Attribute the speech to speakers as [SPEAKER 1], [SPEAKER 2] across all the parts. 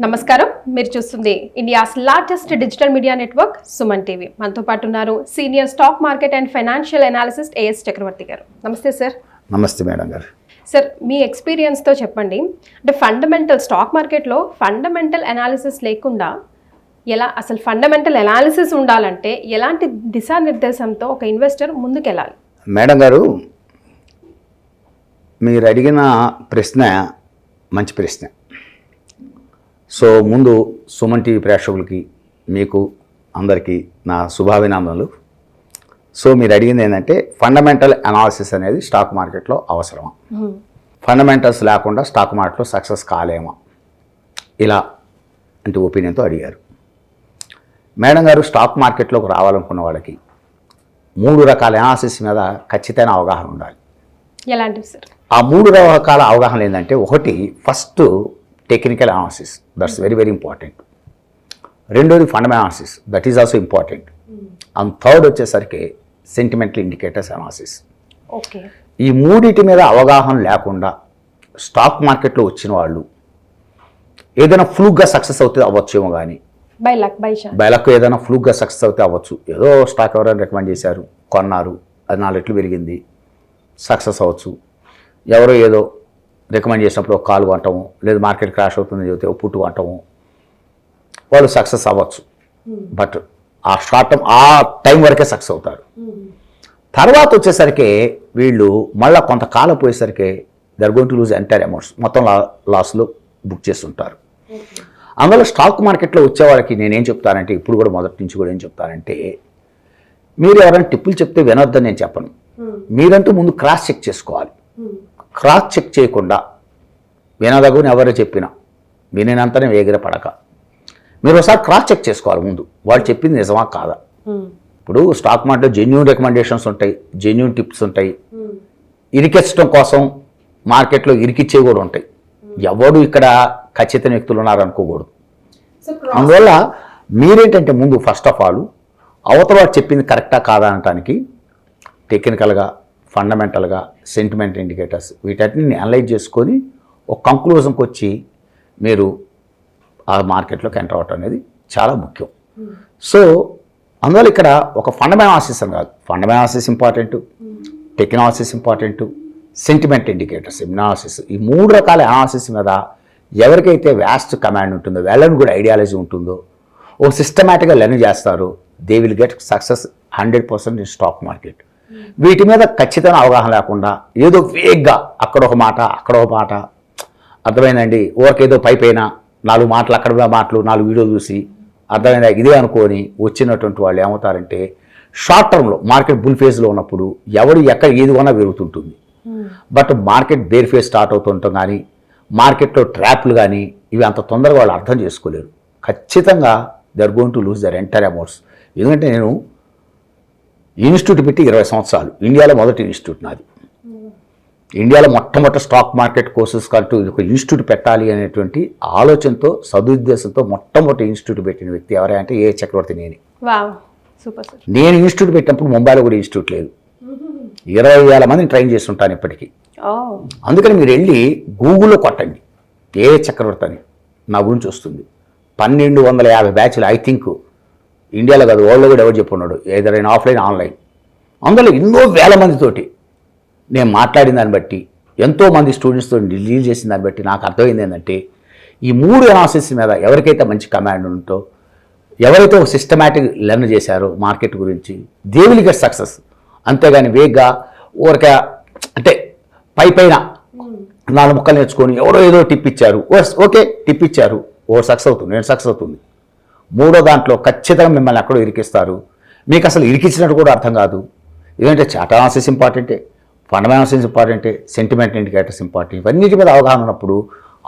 [SPEAKER 1] నమస్కారం, మీరు చూస్తుంది India's largest digital media network Suman TV. మనతో పాటు ఉన్నారు senior stock market and financial analyst AS Chakravarthi garu. నమస్తే సార్.
[SPEAKER 2] నమస్తే మేడం గారు.
[SPEAKER 1] సార్, మీ ఎక్స్పీరియన్స్తో చెప్పండి, అంటే స్టాక్ మార్కెట్లో ఫండమెంటల్ అనాలిసిస్ లేకుండా అసలు ఫండమెంటల్ అనాలిసిస్ ఉండాలంటే ఎలాంటి దిశానిర్దేశంతో ఒక ఇన్వెస్టర్ ముందుకెళ్ళాలి?
[SPEAKER 2] మేడం గారు, మీరు అడిగిన ప్రశ్న మంచి ప్రశ్న. సో ముందు సుమన్ టీవీ ప్రేక్షకులకి మీకు అందరికీ నా శుభాభినందనలు. సో మీరు అడిగింది ఏంటంటే ఫండమెంటల్ అనాలిసిస్ అనేది స్టాక్ మార్కెట్లో అవసరమా, ఫండమెంటల్స్ లేకుండా స్టాక్ మార్కెట్లో సక్సెస్ కాలేమా, ఇలా అంటే ఒపీనియన్తో అడిగారు. మేడం గారు, స్టాక్ మార్కెట్లోకి రావాలనుకున్న వాళ్ళకి 3 రకాల అనాలిసిస్ మీద ఖచ్చితమైన అవగాహన ఉండాలి.
[SPEAKER 1] ఎలాంటివి సార్?
[SPEAKER 2] ఆ 3 రకాల అవగాహన ఏంటంటే, ఒకటి first technical analysis, that's very very important. రెండోది fundamental analysis, that is also important. And third వచ్చేసరికి సెంటిమెంటల్ ఇండికేటర్స్ అనాలిసిస్.
[SPEAKER 1] ఓకే,
[SPEAKER 2] ఈ మూడింటి మీద అవగాహన లేకుండా స్టాక్ మార్కెట్లో వచ్చిన వాళ్ళు ఏదైనా ఫ్లూక్గా సక్సెస్ అవుతే అవ్వచ్చేమో, కానీ బై లక్ ఏదైనా ఫ్లూక్గా సక్సెస్ అవుతే అవ్వచ్చు. ఏదో స్టాక్ ఎవరైనా రికమెండ్ చేశారు, కొన్నారు, అది 4 రెట్లు పెరిగింది, సక్సెస్ అవ్వచ్చు. ఎవరో ఏదో రికమెండ్ చేసినప్పుడు ఒక కాలు కొంటాము, లేదు మార్కెట్ క్రాష్ అవుతుంది చెబితే ఒక పుట్టు కొంటాము, వాళ్ళు సక్సెస్ అవ్వచ్చు. బట్ ఆ షార్ట్ టర్మ్ ఆ టైం వరకే సక్సెస్ అవుతారు. తర్వాత వచ్చేసరికి వీళ్ళు మళ్ళీ కొంతకాలం పోయేసరికి they're going to lose entire amounts, మొత్తం లాస్లో బుక్ చేస్తుంటారు. అందువల్ల స్టాక్ మార్కెట్లో వచ్చే వాళ్ళకి నేనేం చెప్తానంటే, ఇప్పుడు కూడా మొదటి నుంచి కూడా ఏం చెప్తానంటే, మీరు ఎవరైనా టిప్పులు చెప్తే వినొద్దని నేను చెప్పను. మీరంటూ ముందు క్రాస్ చెక్ చేసుకోవాలి. క్రాస్ చెక్ చేయకుండా వినదగుని ఎవరు చెప్పినా వినేనంతనే వేగిరపడక మీరు ఒకసారి క్రాస్ చెక్ చేసుకోవాలి. ముందు వాళ్ళు చెప్పింది నిజమా కాదా. ఇప్పుడు స్టాక్ మార్కెట్లో జెన్యూన్ రికమెండేషన్స్ ఉంటాయి, జెన్యూన్ టిప్స్ ఉంటాయి, ఇరికించడం కోసం మార్కెట్లో ఇరికిచ్చేవి కూడా ఉంటాయి. ఎవడు ఇక్కడ ఖచ్చితమైన వ్యక్తులు ఉన్నారు అనుకోకూడదు. అందువల్ల మీరేంటంటే ముందు ఫస్ట్ ఆఫ్ ఆల్ అవతల వాడు చెప్పింది కరెక్టా కాదా అనటానికి టెక్నికల్గా, ఫండమెంటల్గా, సెంటిమెంట్ ఇండికేటర్స్ వీటన్నిటిని అనలైజ్ చేసుకొని ఒక కంక్లూజన్కి వచ్చి మీరు ఆ మార్కెట్లోకి ఎంటర్ అవటం అనేది చాలా ముఖ్యం. సో అందువల్ల ఇక్కడ ఒక ఫండమెంటల్ అనాలిసిస్ అని కాదు, fundamental analysis important, technical analysis important, sentiment indicators analysis, ఈ 3 రకాల అనాలిసిస్ మీద ఎవరికైతే వ్యాస్ట్ కమాండ్ ఉంటుందో, వెళ్ళని కూడా ఐడియాలజీ ఉంటుందో, ఓ సిస్టమేటిక్గా లెర్న్ చేస్తారో, they will get success 100% in stock market. వీటి మీద ఖచ్చితమైన అవగాహన లేకుండా ఏదో వేగ్గా అక్కడ ఒక మాట అక్కడ ఒక మాట, అర్థమైందండి, ఓరికేదో పైన 4 మాటలు అక్కడ మాటలు 4 వీడియోలు చూసి అర్థమైందా ఇదే అనుకొని వచ్చినటువంటి వాళ్ళు ఏమవుతారంటే, షార్ట్ టర్మ్లో మార్కెట్ బుల్ ఫేజ్లో ఉన్నప్పుడు ఎవరు ఎక్కడ ఏది కొన్నా పెరుగుతుంటుంది. But market bear phase start అవుతుంటాం కానీ మార్కెట్లో ట్రాప్లు కానీ ఇవి అంత తొందరగా వాళ్ళు అర్థం చేసుకోలేరు. ఖచ్చితంగా they are going to lose their entire amounts. ఎందుకంటే నేను ఇన్స్టిట్యూట్ పెట్టి 20 సంవత్సరాలు, ఇండియాలో మొదటి ఇన్స్టిట్యూట్ నాది. ఇండియాలో మొట్టమొదటి స్టాక్ మార్కెట్ కోర్సెస్ కంటూ ఒక ఇన్స్టిట్యూట్ పెట్టాలి అనేటువంటి ఆలోచనతో, సదుద్దేశంతో మొట్టమొదటి ఇన్స్టిట్యూట్ పెట్టిన వ్యక్తి ఎవరైనా అంటే ఏ చక్రవర్తి నేనే. నేను ఇన్స్టిట్యూట్ పెట్టినప్పుడు ముంబైలో కూడా ఇన్స్టిట్యూట్ లేదు. 20,000 మందిని ట్రైన్ చేస్తుంటాను ఇప్పటికీ. అందుకని మీరు వెళ్ళి గూగుల్లో కొట్టండి ఏ చక్రవర్తి అని, నా గురించి వస్తుంది. 1250 బ్యాచ్లు ఐ థింక్ ఇండియాలో కాదు వరల్డ్లో కూడా ఎవరు చెప్పున్నాడు, ఏదైనా ఆఫ్లైన్ ఆన్లైన్. అందులో ఎన్నో వేల మందితోటి నేను మాట్లాడిన దాన్ని బట్టి, ఎంతోమంది స్టూడెంట్స్తో డీల్ చేసిన దాన్ని బట్టి నాకు అర్థమైంది ఏంటంటే, ఈ 3 అనాలిసిస్ మీద ఎవరికైతే మంచి కమాండ్ ఉంటో, ఎవరైతే ఒక సిస్టమేటిక్ లెర్న్ చేశారో మార్కెట్ గురించి, దే విల్ గెట్ సక్సెస్. అంతేగాని వేగ్గా ఊరిక అంటే పైన 4 ముక్కలు నేర్చుకొని ఎవరో ఏదో టిప్ ఇచ్చారు, ఓకే టిప్ ఇచ్చారు, సక్సెస్ అవుతుంది, నేను సక్సెస్ అవుతుంది. 3వ దాంట్లో ఖచ్చితంగా మిమ్మల్ని ఎక్కడో ఇరికిస్తారు. మీకు అసలు ఇరికించినట్టు కూడా అర్థం కాదు. ఎందుకంటే చార్ట్ అనాలిసిస్ ఇంపార్టెంటే, ఫండమెంటల్ అనాలిసిస్ ఇంపార్టెంటే, సెంటిమెంట్ ఇండికేటర్స్ ఇంపార్టెంట్. ఇవన్నిటి మీద అవగాహన ఉన్నప్పుడు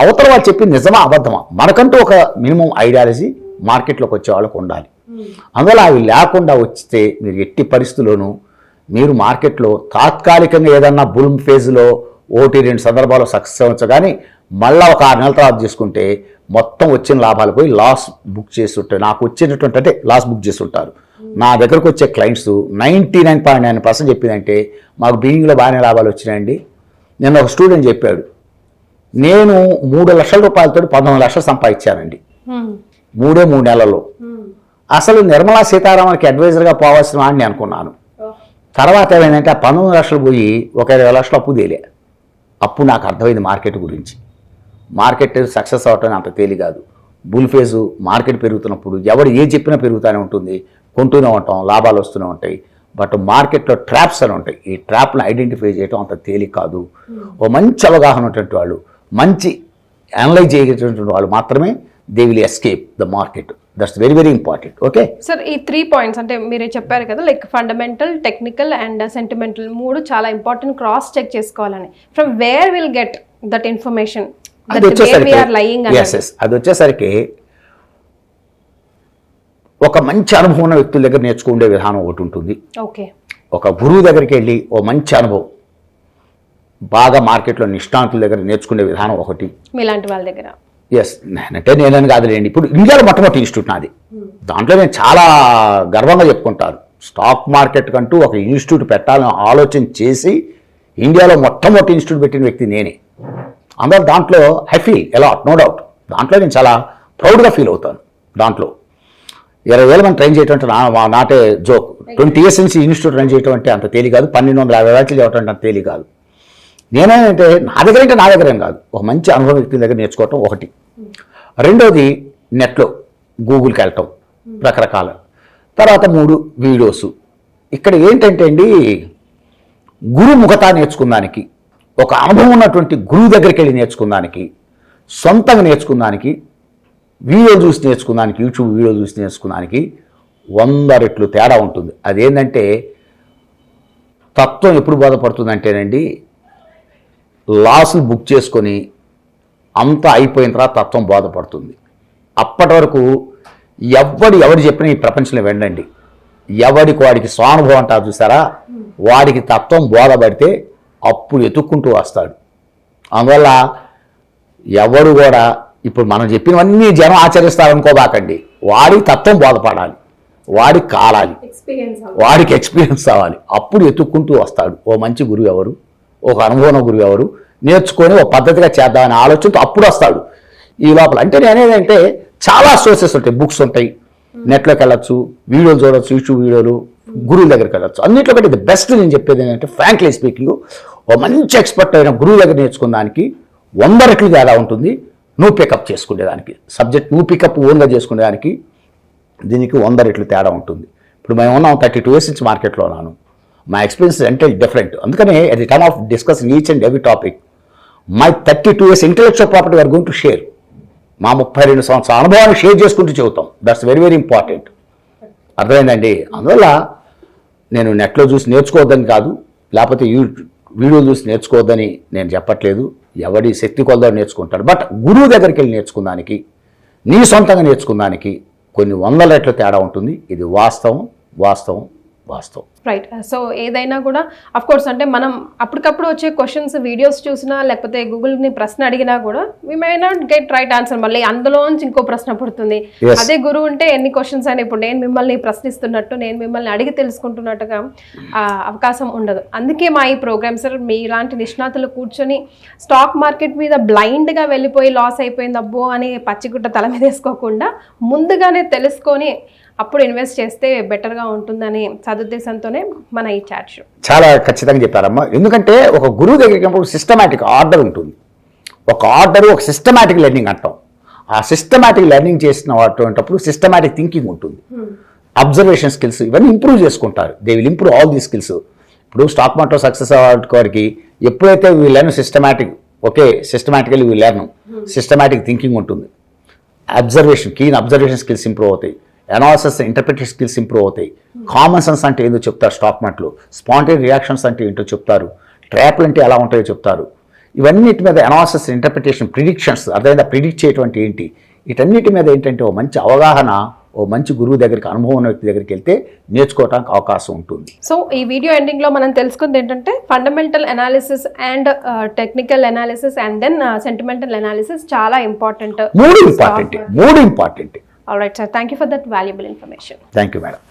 [SPEAKER 2] అవతల వాళ్ళు చెప్పి నిజమా అబద్ధమా మనకంటూ ఒక మినిమం ఐడియాలజీ మార్కెట్లోకి వచ్చే వాళ్ళకు ఉండాలి. అందువల్ల అవి లేకుండా వస్తే మీరు ఎట్టి పరిస్థితుల్లోనూ మీరు మార్కెట్లో తాత్కాలికంగా ఏదన్నా బుల్ ఫేజ్లో 1-2 సందర్భాల్లో సక్సెస్ అవ్వచ్చు, కానీ మళ్ళీ ఒక 6 నెలల తర్వాత తీసుకుంటే మొత్తం వచ్చిన లాభాలు పోయి లాస్ బుక్ చేస్తుంటారు. నాకు వచ్చినటువంటి అంటే లాస్ బుక్ చేస్తుంటారు. నా దగ్గరకు వచ్చే క్లయింట్స్ 99.9% చెప్పిందంటే మాకు బిగినింగ్లో బాగానే లాభాలు వచ్చినాయండి. నిన్న ఒక స్టూడెంట్ చెప్పాడు, నేను 3 లక్షల రూపాయలతో 19 లక్షలు సంపాదించానండి 3 నెలల్లో. అసలు నిర్మలా సీతారామన్కి అడ్వైజర్గా పోవాల్సిన వాడిని అనుకున్నాను. తర్వాత ఏమైందంటే ఆ 19 లక్షలు పోయి ఒక 20 లక్షలు అప్పు తేలే. అప్పుడు నాకు అర్థమైంది మార్కెట్ గురించి. మార్కెట్ సక్సెస్ అవటం అంత తేలి కాదు. బుల్ ఫేజు మార్కెట్ పెరుగుతున్నప్పుడు ఎవరు ఏ చెప్పినా పెరుగుతూనే ఉంటుంది, కొంటూనే ఉంటాం, లాభాలు వస్తూనే ఉంటాయి. బట్ మార్కెట్లో ట్రాప్స్ అని ఉంటాయి. ఈ ట్రాప్ను ఐడెంటిఫై చేయడం అంత తేలిక కాదు. ఓ మంచి అవగాహన ఉన్నటువంటి వాళ్ళు, మంచి అనలైజ్ చేయగలిగినటువంటి వాళ్ళు మాత్రమే they will escape the market. That's very very important. Okay
[SPEAKER 1] sir, ఈ 3 పాయింట్స్ అంటే మీరే చెప్పారు కదా, like fundamental, technical and sentimental 3 చాలా ఇంపార్టెంట్. క్రాస్ చెక్ చేసుకోవాలని. From where will get that information?
[SPEAKER 2] అది వచ్చేసరికి ఒక మంచి అనుభవం ఉన్న వ్యక్తుల దగ్గర నేర్చుకునే విధానం ఒకటి ఉంటుంది.
[SPEAKER 1] ఓకే,
[SPEAKER 2] ఒక గురువు దగ్గరికి వెళ్ళి ఓ మంచి అనుభవం, బాగా మార్కెట్లో నిష్ణాంతుల దగ్గర నేర్చుకునే విధానం ఒకటి.
[SPEAKER 1] మీలాంటి వాళ్ళ దగ్గర
[SPEAKER 2] ఎస్, అంటే నేనని కాదులేండి. ఇప్పుడు ఇండియాలో మొట్టమొదటి ఇన్స్టిట్యూట్ నాది. దాంట్లో నేను చాలా గర్వంగా చెప్పుకుంటాను. స్టాక్ మార్కెట్ కంటూ ఒక ఇన్స్టిట్యూట్ పెట్టాలని ఆలోచన చేసి ఇండియాలో మొట్టమొదటి ఇన్స్టిట్యూట్ పెట్టిన వ్యక్తి నేనే. అందరూ దాంట్లో I feel a lot, no doubt. దాంట్లో నేను చాలా ప్రౌడ్గా ఫీల్ అవుతాను. దాంట్లో 20,000 మంది ట్రైన్ చేయటం అంటే నాటే జోక్. 20 years నుంచి ఇన్స్టిట్యూట్ రన్ చేయటం అంటే అంత తేలి కాదు. 1250 బ్యాచ్లు చేయటం అంటే అంత తేలి కాదు. నేనేంటే నా దగ్గర ఏం కాదు, ఒక మంచి అనుభవం వ్యక్తుల దగ్గర నేర్చుకోవటం ఒకటి. రెండోది నెట్లో గూగుల్కి వెళ్ళటం రకరకాల. తర్వాత 3 వీడియోస్. ఇక్కడ ఏంటంటే అండి, గురుముఖత నేర్చుకున్నానికి, ఒక అనుభవం ఉన్నటువంటి గురువు దగ్గరికి వెళ్ళి నేర్చుకున్నానికి, సొంతంగా నేర్చుకున్నానికి, వీడియో చూసి నేర్చుకున్నానికి, యూట్యూబ్ వీడియో చూసి నేర్చుకున్నానికి 100 రెట్లు తేడా ఉంటుంది. అదేంటంటే తత్వం ఎప్పుడు బోధపడుతుందంటేనండి, లాసులు బుక్ చేసుకొని అంతా అయిపోయిన తర్వాత తత్వం బోధపడుతుంది. అప్పటి వరకు ఎవడు చెప్పినా ఈ ప్రపంచంలో వెళ్ళండి, వాడికి స్వానుభవం అంటారు చూసారా, వాడికి తత్వం బోధపడితే అప్పుడు ఎత్తుక్కుంటూ వస్తాడు. అందువల్ల ఎవరు కూడా ఇప్పుడు మనం చెప్పినవన్నీ జనం ఆచరిస్తారనుకోబాకండి. వాడికి తత్వం బోధపడాలి, వాడికి కాలాలి, వాడికి ఎక్స్పీరియన్స్ అవ్వాలి. అప్పుడు ఎత్తుక్కుంటూ వస్తాడు ఓ మంచి గురువు ఎవరు, ఒక అనుభవం గురువు ఎవరు, నేర్చుకొని ఒక పద్ధతిగా చేద్దామనే ఆలోచనతో అప్పుడు వస్తాడు. ఈ లోపల అంటే నేనేదంటే చాలా సోర్సెస్ ఉంటాయి, బుక్స్ ఉంటాయి, నెట్లోకి వెళ్ళచ్చు, వీడియోలు చూడవచ్చు, యూట్యూబ్ వీడియోలు, గురువుల దగ్గరికి వెళ్ళచ్చు. అన్నింటిలో కంటే ది బెస్ట్ నేను చెప్పేది ఏంటంటే ఫ్రాంక్లీ స్పీకింగ్, ఓ మంచి ఎక్స్పర్ట్ అయిన గురువు దగ్గర నేర్చుకునేదానికి 100 రెట్లు తేడా ఉంటుంది. నువ్వు పికప్ చేసుకునేదానికి, సబ్జెక్ట్ నువ్వు పికప్ ఓన్గా చేసుకునేదానికి దీనికి 100 రెట్లు తేడా ఉంటుంది. ఇప్పుడు మేము ఉన్నాం 32 years నుంచి మార్కెట్లో ఉన్నాను. మై ఎక్స్పీరియన్స్ అంటే డిఫరెంట్. అందుకనే at the time of discussing each and every topic, my 32 years intellectual property or going to share. మా 32 సంవత్సరాల అనుభవాన్ని షేర్ చేసుకుంటూ చెబుతాం. That's very very important. అర్థమైందండి? అందువల్ల నేను నెట్లో చూసి నేర్చుకోవద్దని కాదు, లేకపోతే వీడియోలు చూసి నేర్చుకోవద్దని నేను చెప్పట్లేదు. ఎవడి శక్తి కొలదో నేర్చుకుంటాడు. బట్ గురువు దగ్గరికి వెళ్ళి నేర్చుకున్నానికి, నీ సొంతంగా నేర్చుకున్నానికి కొన్ని 100 రెట్ల తేడా ఉంటుంది. ఇది వాస్తవం వాస్తవం వాస్తవం.
[SPEAKER 1] రైట్. సో ఏదైనా కూడా అఫ్ కోర్స్ అంటే మనం అప్పటికప్పుడు వచ్చే క్వశ్చన్స్ వీడియోస్ చూసినా లేకపోతే గూగుల్ని ప్రశ్న అడిగినా కూడా we may not get right answer. మళ్ళీ అందులోంచి ఇంకో ప్రశ్న పుడుతుంది. అదే గురువు ఉంటే ఎన్ని క్వశ్చన్స్ అని ఇప్పుడు నేను మిమ్మల్ని ప్రశ్నిస్తున్నట్టు, నేను మిమ్మల్ని అడిగి తెలుసుకుంటున్నట్టుగా అవకాశం ఉండదు. అందుకే మా ఈ ప్రోగ్రామ్ సార్, మీ ఇలాంటి నిష్ణాతులు కూర్చొని స్టాక్ మార్కెట్ మీద బ్లైండ్గా వెళ్ళిపోయి లాస్ అయిపోయింది అబ్బో అని పచ్చిగుట్ట తల మీద వేసుకోకుండా ముందుగానే తెలుసుకొని అప్పుడు ఇన్వెస్ట్ చేస్తే బెటర్గా ఉంటుందని సదుద్దేశంతోనే మన ఈ చాట్ షో. చాలా
[SPEAKER 2] ఖచ్చితంగా చెప్పారమ్మా. ఎందుకంటే ఒక గురువు దగ్గరికి సిస్టమేటిక్ ఆర్డర్ ఉంటుంది. ఒక ఆర్డర్, ఒక సిస్టమేటిక్ లెర్నింగ్ అంటాం. ఆ సిస్టమేటిక్ లెర్నింగ్ చేసిన అటువంటిప్పుడు సిస్టమేటిక్ థింకింగ్ ఉంటుంది. అబ్జర్వేషన్ స్కిల్స్ ఇవన్నీ ఇంప్రూవ్ చేసుకుంటారు. They will improve all the skills. ఇప్పుడు స్టాక్ మార్కెట్లో సక్సెస్ అవ్వడానికి ఎప్పుడైతే we learn systematic, okay systematically we learn systematic thinking ఉంటుంది. Observation, keen observation skills improve అవుతాయి. అనాలిసిస్, ఇంటర్ప్రిటేషన్ స్కిల్స్ ఇంప్రూవ్ అవుతాయి. కామన్ సెన్స్ అంటే ఏంటో చెప్తారు స్టాక్ మార్కెట్లో, స్పాంటేనియస్ రియాక్షన్స్ అంటే ఏంటో చెప్తారు, ట్రాప్లు అంటే ఎలా ఉంటాయో చెప్తారు. ఇవన్నిటి మీద అనాలిసిస్, ఇంటర్ప్రిటేషన్, ప్రిడిక్షన్స్, అదేవిధంగా ప్రిడిక్ట్ చేయటం అంటే ఏంటి, వీటన్నిటి మీద ఏంటంటే ఓ మంచి అవగాహన, ఓ మంచి గురువు దగ్గరికి, అనుభవం ఉన్న వ్యక్తి దగ్గరికి వెళ్తే నేర్చుకోవడానికి అవకాశం ఉంటుంది.
[SPEAKER 1] సో ఈ వీడియో ఎండింగ్లో మనం తెలుసుకుంది ఏంటంటే fundamental analysis and technical analysis and then sentimental analysis చాలా ఇంపార్టెంట్.
[SPEAKER 2] మూడు important.
[SPEAKER 1] All right, sir. Thank you for that valuable information.
[SPEAKER 2] Thank you, madam.